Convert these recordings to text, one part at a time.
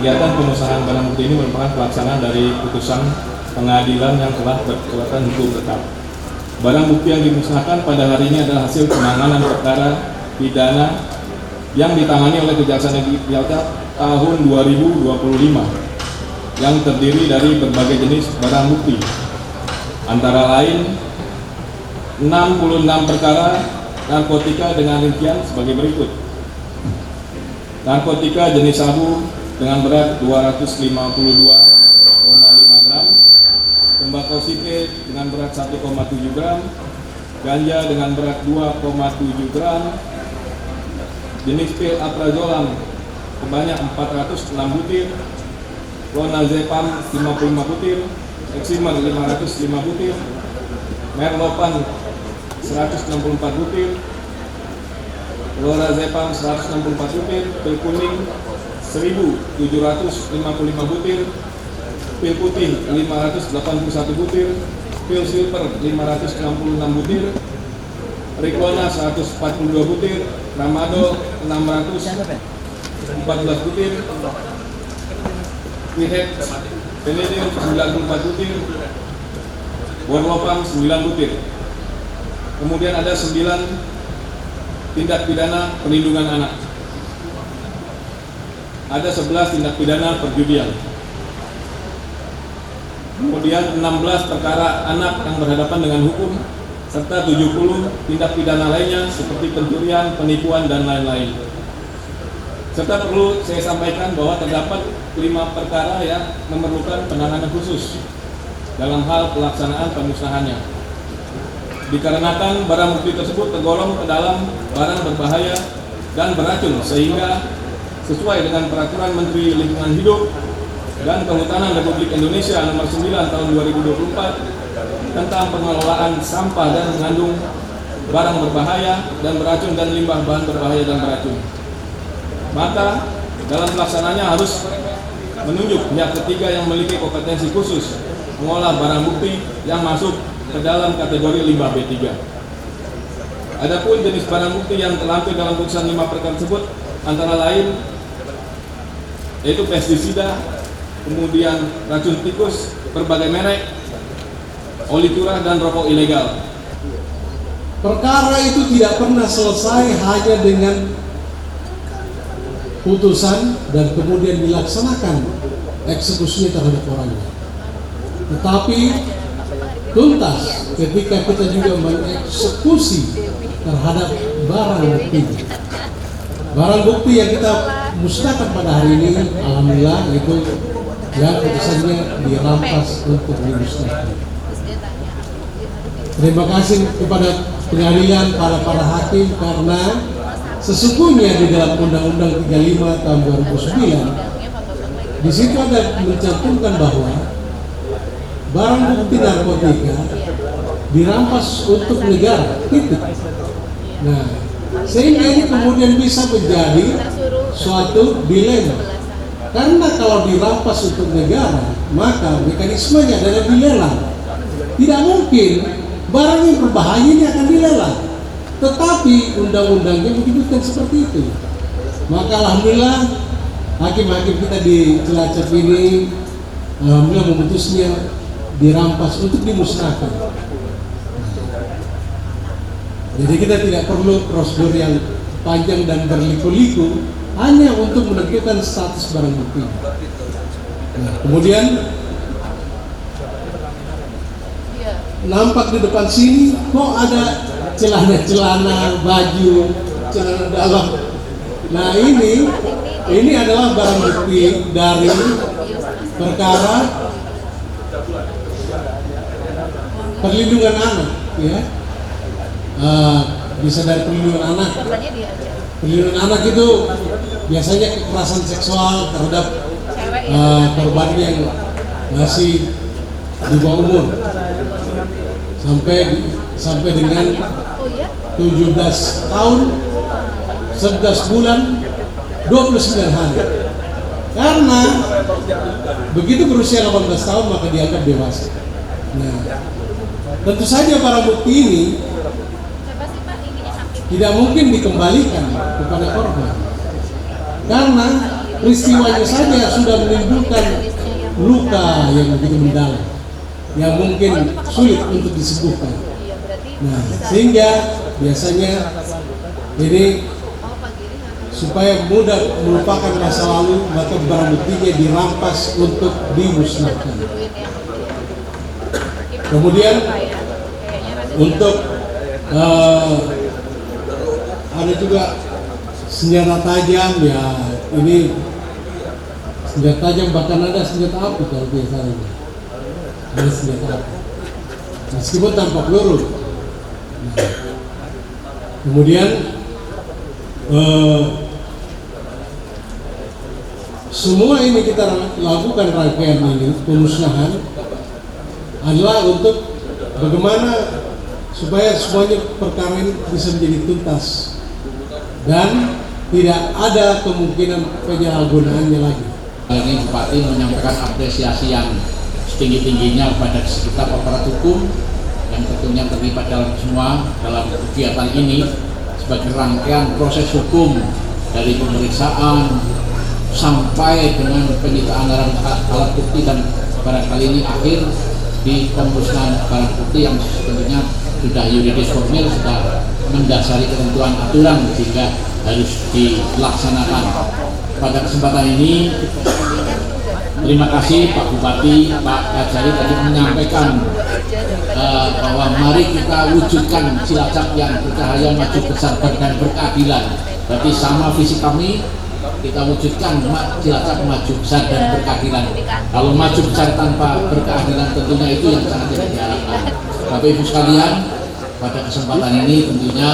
Kegiatan pemusnahan barang bukti ini merupakan pelaksanaan dari putusan pengadilan yang telah berkekuatan hukum tetap. Barang bukti yang dimusnahkan pada hari ini adalah hasil penanganan perkara pidana yang ditangani oleh Kejaksaan Negeri Cilacap tahun 2025 yang terdiri dari berbagai jenis barang bukti, antara lain 66 perkara narkotika dengan rincian sebagai berikut. Narkotika jenis sabu dengan berat 252,5 gram, tembakau sike dengan berat 1,7 gram, ganja dengan berat 2,7 gram, jenis pil aprazolam sebanyak 406 butir, clonazepam 55 butir, eksimer 505 butir, merlopan 164 butir, lorazepam 164 butir, pil kuning 1.755 butir, pil putih 581 butir, pil silver 566 butir, Riklona 142 butir, Tramadol 614 butir, Wihep Venedium 94 butir, Borlopam 9 butir. Kemudian ada 9 tindak pidana perlindungan anak. Ada 11 tindak pidana perjudian. Kemudian 16 perkara anak yang berhadapan dengan hukum, serta 70 tindak pidana lainnya seperti pencurian, penipuan, dan lain-lain. Serta perlu saya sampaikan bahwa terdapat 5 perkara yang memerlukan penanganan khusus dalam hal pelaksanaan pemusnahannya. Dikarenakan barang bukti tersebut tergolong ke dalam barang berbahaya dan beracun, sehingga sesuai dengan Peraturan Menteri Lingkungan Hidup dan Kehutanan Republik Indonesia Nomor 9 Tahun 2024 tentang pengelolaan sampah dan mengandung barang berbahaya dan beracun dan limbah bahan berbahaya dan beracun. Maka dalam pelaksananya harus menunjuk pihak ketiga yang memiliki kompetensi khusus mengolah barang bukti yang masuk ke dalam kategori limbah B3. Adapun jenis barang bukti yang terlampir dalam putusan 5 perkara tersebut antara lain yaitu pestisida, kemudian racun tikus berbagai merek, oli curah, dan rokok ilegal. Perkara itu tidak pernah selesai hanya dengan putusan dan kemudian dilaksanakan eksekusinya terhadap orangnya, tetapi tuntas ketika kita juga mengeksekusi terhadap barang bukti. Barang bukti yang kita musnahkan pada hari ini, alhamdulillah itu yang putusannya dirampas untuk dimusnahkan. Terima kasih kepada pengadilan, para hakim, karena sesungguhnya di dalam Undang-Undang 35 tahun 2009 di situ ada mencantumkan bahwa barang bukti narkotika dirampas untuk negara, titik. Nah, sehingga ini kemudian bisa menjadi suatu dilema. Karena kalau dirampas untuk negara, maka mekanismenya adalah dilelang. Tidak mungkin barang yang berbahaya ini akan dilelang. Tetapi undang-undangnya menyebutkan seperti itu. Maka alhamdulillah hakim-hakim kita di Cilacap ini alhamdulillah memutusnya dirampas untuk dimusnahkan. Jadi kita tidak perlu prosedur yang panjang dan berliku-liku hanya untuk menentukan status barang bukti. Nah, kemudian nampak di depan sini kok ada celana-celana, baju, celana dalam. Nah ini adalah barang bukti dari perkara perlindungan anak, ya. Bisa dari perlindungan anak. Perlindungan anak itu biasanya kekerasan seksual terhadap korban yang masih di bawah umur sampai dengan 17 tahun 11 bulan 29 hari. Karena begitu berusia 18 tahun maka dianggap dewasa. Nah, tentu saja barang bukti ini tidak mungkin dikembalikan kepada korban, karena peristiwanya saja sudah menimbulkan luka yang begitu mendalam, yang mungkin sulit untuk disembuhkan. Nah, sehingga biasanya ini supaya mudah melupakan masa lalu, maka barang buktinya dirampas untuk dimusnahkan. Kemudian untuk ada juga senjata tajam, ya ini senjata tajam, bahkan ada senjata api kalau biasanya ada senjata api meskipun tanpa peluru. Nah, kemudian semua ini kita lakukan rangkaian ini pemusnahan adalah untuk bagaimana supaya semuanya perkara ini bisa menjadi tuntas dan tidak ada kemungkinan penyalahgunaannya lagi. Ini Bupati menyampaikan apresiasi yang setinggi-tingginya kepada sekitar aparat hukum yang tentunya terlibat dalam kegiatan ini sebagai rangkaian proses hukum dari pemeriksaan sampai dengan penyitaan alat bukti dan barangkali ini akhir di pemusnahan barang bukti yang tentunya sudah yuridis formil, sudah mendasari ketentuan aturan sehingga harus dilaksanakan. Pada kesempatan ini terima kasih Pak Bupati, Pak Kajari tadi menyampaikan bahwa mari kita wujudkan Cilacap yang bercahaya, maju, besar, dan berkeadilan. Berarti sama visi kami, kita wujudkan Cilacap maju, besar, dan berkeadilan. Kalau maju besar tanpa berkeadilan tentunya itu yang sangat tidak diharapkan. Bapak Ibu sekalian, pada kesempatan ini tentunya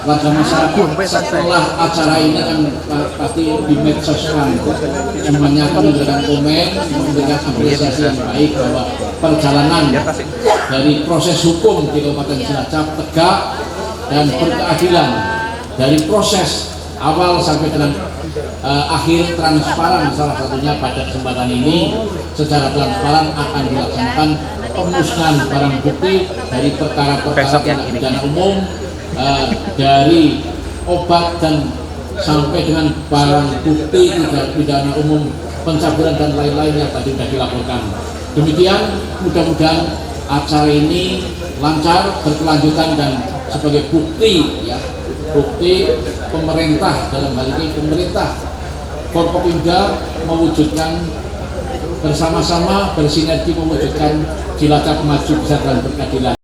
warga masyarakat setelah acara ini kan pasti di medsos kan semuanya akan memberikan komen, memberikan apresiasi yang baik bahwa perjalanan dari proses hukum di Kabupaten Cilacap tegak dan berkeadilan, dari proses awal sampai dengan akhir transparan. Salah satunya pada kesempatan ini secara transparan akan dilaksanakan pemusnahan barang bukti dari perkara-perkara pidana umum, dari obat dan sampai dengan barang bukti tidak pidana umum, pencabulan dan lain-lain yang tadi sudah dilaporkan. Demikian, mudah-mudahan acara ini lancar, berkelanjutan dan sebagai bukti, ya, bukti pemerintah, dalam hal ini pemerintah Forkopimda mewujudkan bersama-sama bersinergi mewujudkan Cilacap maju, besar, dan berkeadilan.